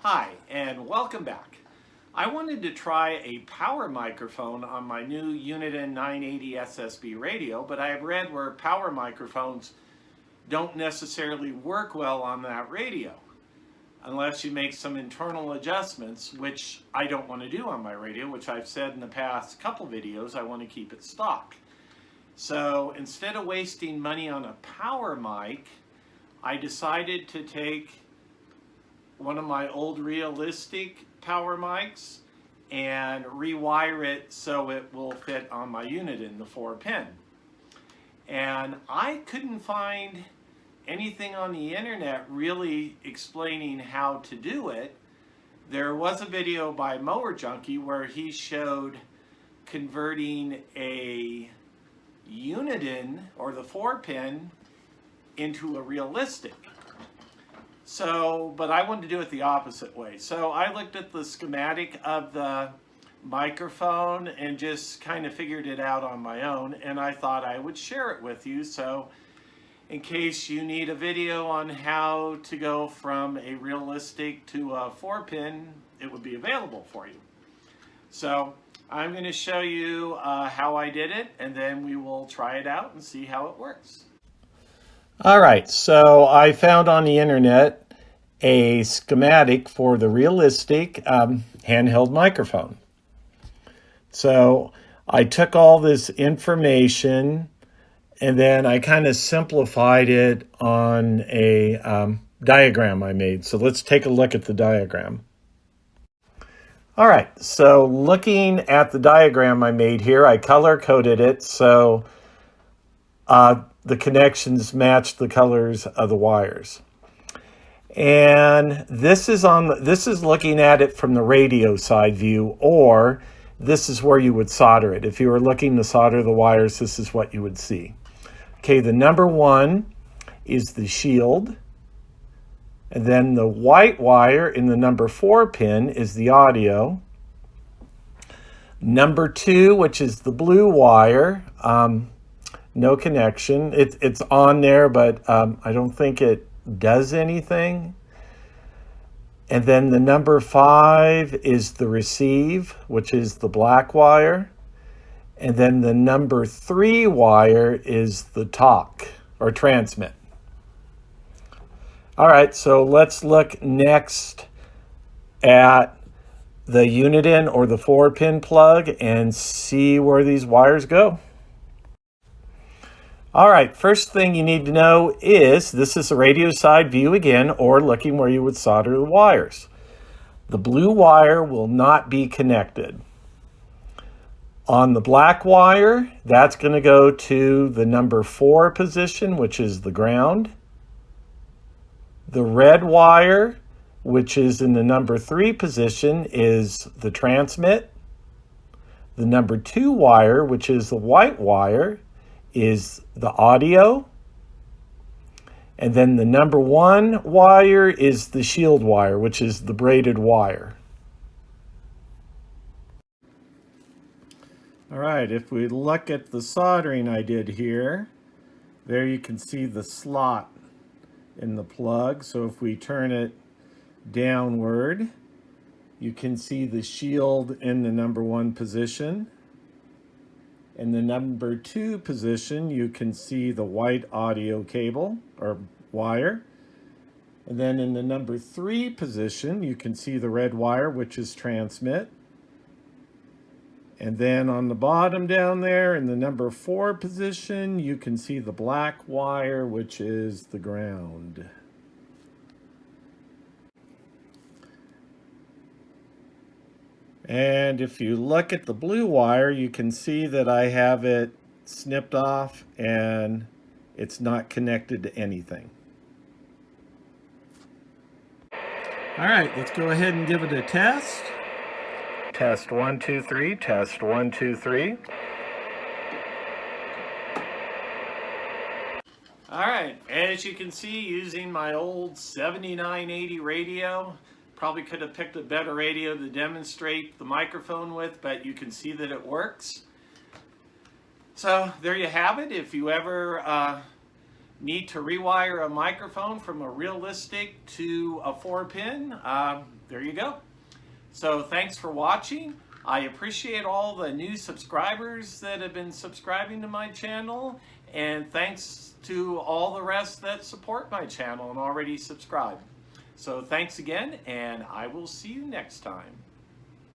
Hi, and welcome back. I wanted to try a power microphone on my new Uniden 980 SSB radio, but I have read where power microphones don't necessarily work well on that radio unless you make some internal adjustments, which I don't want to do on my radio, which I've said in the past couple videos, I want to keep it stock. So instead of wasting money on a power mic, I decided to take one of my old realistic power mics and rewire it so it will fit on my Uniden, the 4-pin. And I couldn't find anything on the internet really explaining how to do it. There was a video by Mower Junkie where he showed converting a Uniden or the 4-pin into a realistic. So, but I wanted to do it the opposite way. So I looked at the schematic of the microphone and just kind of figured it out on my own, and I thought I would share it with you. So in case you need a video on how to go from a realistic to a 4-pin, it would be available for you. So I'm going to show you how I did it, and then we will try it out and see how it works. All right, so I found on the internet a schematic for the realistic handheld microphone. So I took all this information and then I kind of simplified it on a diagram I made. So let's take a look at the diagram. All right, so looking at the diagram I made here, I color coded it so the connections match the colors of the wires. And this is looking at it from the radio side view, or this is where you would solder it. If you were looking to solder the wires, this is what you would see. Okay, the number 1 is the shield, and then the white wire in the number 4 pin is the audio. Number 2, which is the blue wire, no connection. It's on there, but I don't think it does anything. And then the number 5 is the receive, which is the black wire. And then the number 3 wire is the talk or transmit. All right, so let's look next at the Uniden or the 4-pin plug and see where these wires go. All right, first thing you need to know is this is a radio side view again, or looking where you would solder the wires. The blue wire will not be connected. On the black wire, that's going to go to the number 4 position, which is the ground. The red wire, which is in the number 3 position, is the transmit. The number 2 wire, which is the white wire, is the audio. And then the number 1 wire is the shield wire, which is the braided wire. All right, if we look at the soldering I did here, there you can see the slot in the plug. So if we turn it downward, you can see the shield in the number 1 position. In the number 2 position, you can see the white audio cable or wire. And then in the number 3 position, you can see the red wire, which is transmit. And then on the bottom down there, in the number 4 position, you can see the black wire, which is the ground. And if you look at the blue wire, you can see that I have it snipped off and it's not connected to anything. All right, let's go ahead and give it a test. Test 1, 2, 3, test 1, 2, 3. All right, as you can see, using my old 7980 radio, probably could have picked a better radio to demonstrate the microphone with, but you can see that it works. So there you have it. If you ever need to rewire a microphone from a realistic to a 4-pin, there you go. So thanks for watching. I appreciate all the new subscribers that have been subscribing to my channel, and thanks to all the rest that support my channel and already subscribe. So thanks again, and I will see you next time.